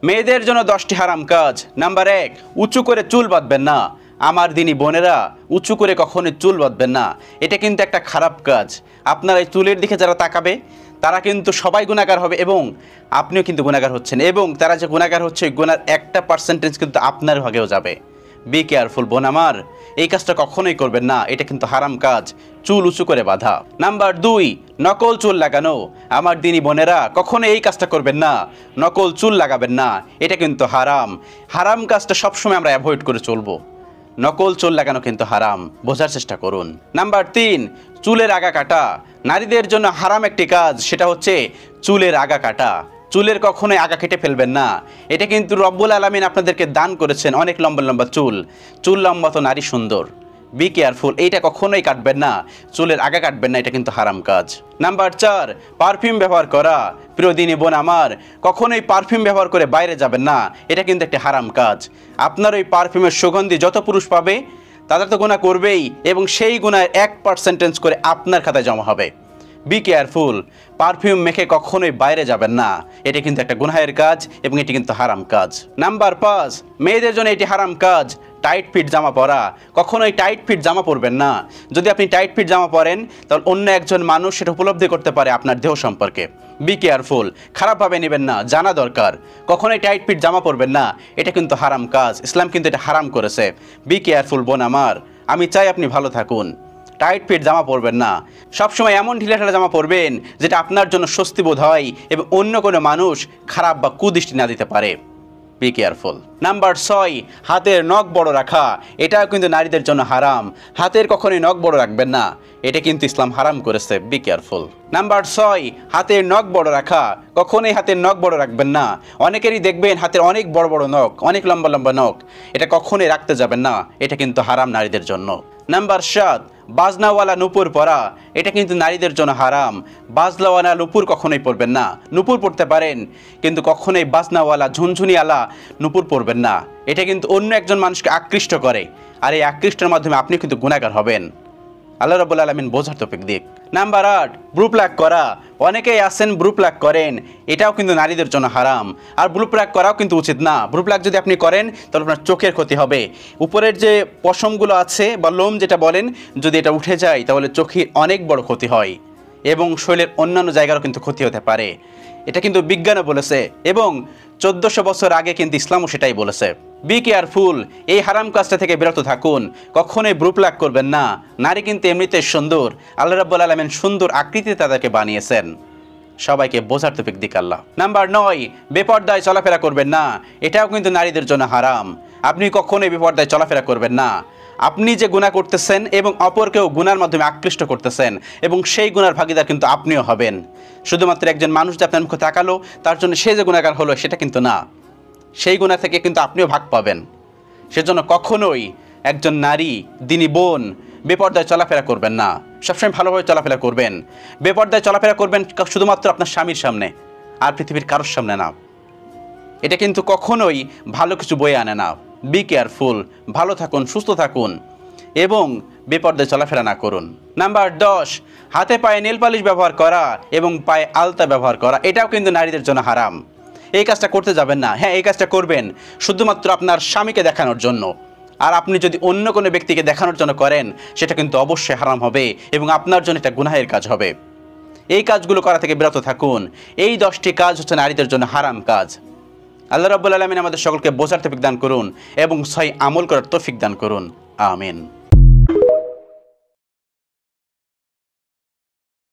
মেয়েদের জন্য 10টি হারাম কাজ। নাম্বার 1, উঁচু করে চুল বাঁধবেন না। আমার দিনী বোনেরা, উঁচু করে কখনোই চুল বাঁধবেন না। এটা কিন্তু একটা খারাপ কাজ। আপনার এই চুলের দিকে যারা তাকাবে তারা কিন্তু সবাই গুনাহগার হবে এবং আপনিও কিন্তু গুনাহগার হচ্ছেন, এবং তারা যে গুনাহগার হচ্ছে ওই গুনার একটা পার্সেন্টেজ কিন্তু আপনার ভাগেও যাবে। বি কেয়ারফুল বোন আমার, এই কাজটা কখনোই করবেন না, এটা কিন্তু হারাম কাজ, চুল উঁচু করে বাঁধা। নাম্বার 2, নকল চুল লাগানো। আমার দিনী বোনেরা, কখনো এই কাজটা করবেন না, নকল চুল লাগাবেন না, এটা কিন্তু হারাম। হারাম কাজটা সবসময় আমরা অ্যাভয়েড করে চলবো। নকল চুল লাগানো কিন্তু হারাম, বোঝার চেষ্টা করুন। নাম্বার 3, চুলের আগা কাটা। নারীদের জন্য হারাম একটি কাজ, সেটা হচ্ছে চুলের আগা কাটা। চুলের কখনোই আগা কেটে ফেলবেন না। এটা কিন্তু রব্বুল আলামিন আপনাদেরকে দান করেছেন অনেক লম্বা লম্বা চুল। চুল লম্বা তো নারী সুন্দর। বি কেয়ারফুল, এইটা কখনোই কাটবেন না, চুলের আগা কাটবেন না, এটা কিন্তু হারাম কাজ। নাম্বার 4, পারফিউম ব্যবহার করা। প্রিয় দিনী বোন আমার, কখনোই পারফিউম ব্যবহার করে বাইরে যাবেন না, এটা কিন্তু একটা হারাম কাজ। আপনার ওই পারফিউমের সুগন্ধি যত পুরুষ পাবে তাদের তো গুনাহ করবেই, এবং সেই গুনাহের 1% করে আপনার খাতায় জমা হবে। বি কেয়ারফুল, পারফিউম মেখে কখনোই বাইরে যাবেন না, এটা কিন্তু একটা গুনাহের কাজ এবং এটি কিন্তু হারাম কাজ। নাম্বার 5, মেয়েদের জন্য এটি হারাম কাজ, টাইট ফিট জামা পরা। কখনোই টাইট ফিট জামা পরবেন না। যদি আপনি টাইট ফিট জামা পরেন তাহলে অন্য একজন মানুষ সেটা উপলব্ধি করতে পারে আপনার দেহ সম্পর্কে। বি কেয়ারফুল, খারাপভাবে নেবেন না, জানা দরকার। কখনোই টাইট ফিট জামা পরবেন না, এটা কিন্তু হারাম কাজ, ইসলাম কিন্তু এটা হারাম করেছে। বি কেয়ারফুল বোন আমার, আমি চাই আপনি ভালো থাকুন। টাইট ফিট জামা পরবেন না, সবসময় এমন ঢিলাঢালা জামা পরবেন যেটা আপনার জন্য স্বস্তি বোধ হয় এবং অন্য কোনো মানুষ খারাপ বা কুদৃষ্টি না দিতে পারে। Be careful. নাম্বার 6, হাতের নখ বড় রাখা। এটাও কিন্তু নারীদের জন্য হারাম। হাতের কখনোই নখ বড় রাখবেন না, এটা কিন্তু ইসলাম হারাম করেছে। Be careful. নাম্বার 6, হাতের নখ বড় রাখা। কখনোই হাতের নখ বড় রাখবেন না। অনেকেরই দেখবেন হাতের অনেক বড় বড় নখ, অনেক লম্বা লম্বা নখ, এটা কখনোই রাখতে যাবেন না, এটা কিন্তু হারাম নারীদের জন্য। নাম্বার 7, বাজনাওয়ালা নুপুর পরা। এটা কিন্তু নারীদের জন্য হারাম। বাজনাওয়ালা নুপুর কখনোই পরবেন না। নুপুর পরতে পারেন কিন্তু কখনোই বাজনাওয়ালা ঝুনঝুনিওয়ালা নুপুর পরবেন না। এটা কিন্তু অন্য একজন মানুষকে আকৃষ্ট করে, আর এই আকৃষ্টের মাধ্যমে আপনি কিন্তু গুনাহগার হবেন। আল্লাহ রাব্বুল আলামিন বোঝার তৌফিক দিক। নাম্বার 8, ব্রু প্লাক করা। অনেকেই আছেন ব্রু প্লাক করেন, এটাও কিন্তু নারীদের জন্য হারাম। আর ব্রু প্লাক করাও কিন্তু উচিত না। ব্রু প্লাক যদি আপনি করেন তাহলে আপনার চোখের ক্ষতি হবে। উপরের যে পশমগুলো আছে বা লোম যেটা বলেন, যদি এটা উঠে যায় তাহলে চোখে অনেক বড় ক্ষতি হয় এবং শরীরের অন্যান্য জায়গারও কিন্তু ক্ষতি হতে পারে। এটা কিন্তু বিজ্ঞানও বলেছে এবং 1400 বছর আগে কিন্তু ইসলামও সেটাই বলেছে। বি কেয়ারফুল, এই হারাম কাজটা থেকে বিরত থাকুন। কখনোই ব্রু প্লাক করবেন না। নারী কিন্তু এমনিতে সুন্দর, আল্লাহ রাব্বুল আলামিন সুন্দর আকৃতিতে তাদেরকে বানিয়েছেন। সবাইকে বোঝার তৌফিক দিক আল্লাহ। নাম্বার 9, বেপরদায় চলাফেরা করবেন না। এটাও কিন্তু নারীদের জন্য হারাম। আপনি কখনোই বেপরদায় চলাফেরা করবেন না। আপনি যে গুনাহ করতেছেন এবং অপরকেও গুনার মাধ্যমে আকৃষ্ট করতেছেন এবং সেই গুনার ভাগীদার কিন্তু আপনিও হবেন। শুধুমাত্র একজন মানুষ যে আপনার মুখে তাকালো তার জন্য সে যে গুনাহগার হলো সেটা কিন্তু না, সেই গুনাহ থেকে কিন্তু আপনিও ভাগ পাবেন। সেজন্য কখনোই একজন নারী, দিনী বোন, বেপরদায় চলাফেরা করবেন না। সবসময় ভালোভাবে চলাফেরা করবেন। বেপরদায় চলাফেরা করবেন শুধুমাত্র আপনার স্বামীর সামনে, আর পৃথিবীর কারোর সামনে না। এটা কিন্তু কখনোই ভালো কিছু বয়ে আনে না। বি কেয়ারফুল, ভালো থাকুন, সুস্থ থাকুন এবং বেপরদায় চলাফেরা না করুন। নাম্বার 10, হাতে পায়ে নেল পালিশ ব্যবহার করা এবং পায়ে আলতা ব্যবহার করা। এটাও কিন্তু নারীদের জন্য হারাম। এই কাজটা করতে যাবেন না। হ্যাঁ, এই কাজটা করবেন শুধুমাত্র আপনার স্বামীকে দেখানোর জন্য, আর আপনি যদি অন্য কোনো ব্যক্তিকে দেখানোর জন্য করেন সেটা কিন্তু অবশ্যই হারাম হবে এবং আপনার জন্য এটা গুনাহের কাজ হবে। এই কাজগুলো করা থেকে বিরত থাকুন। এই 10টি কাজ হচ্ছে নারীদের জন্য হারাম কাজ। আল্লাহ রাব্বুল আলামিন আমাদের সকলকে বোঝার তৌফিক দান করুন এবং সহি আমল করার তৌফিক দান করুন। আমিন।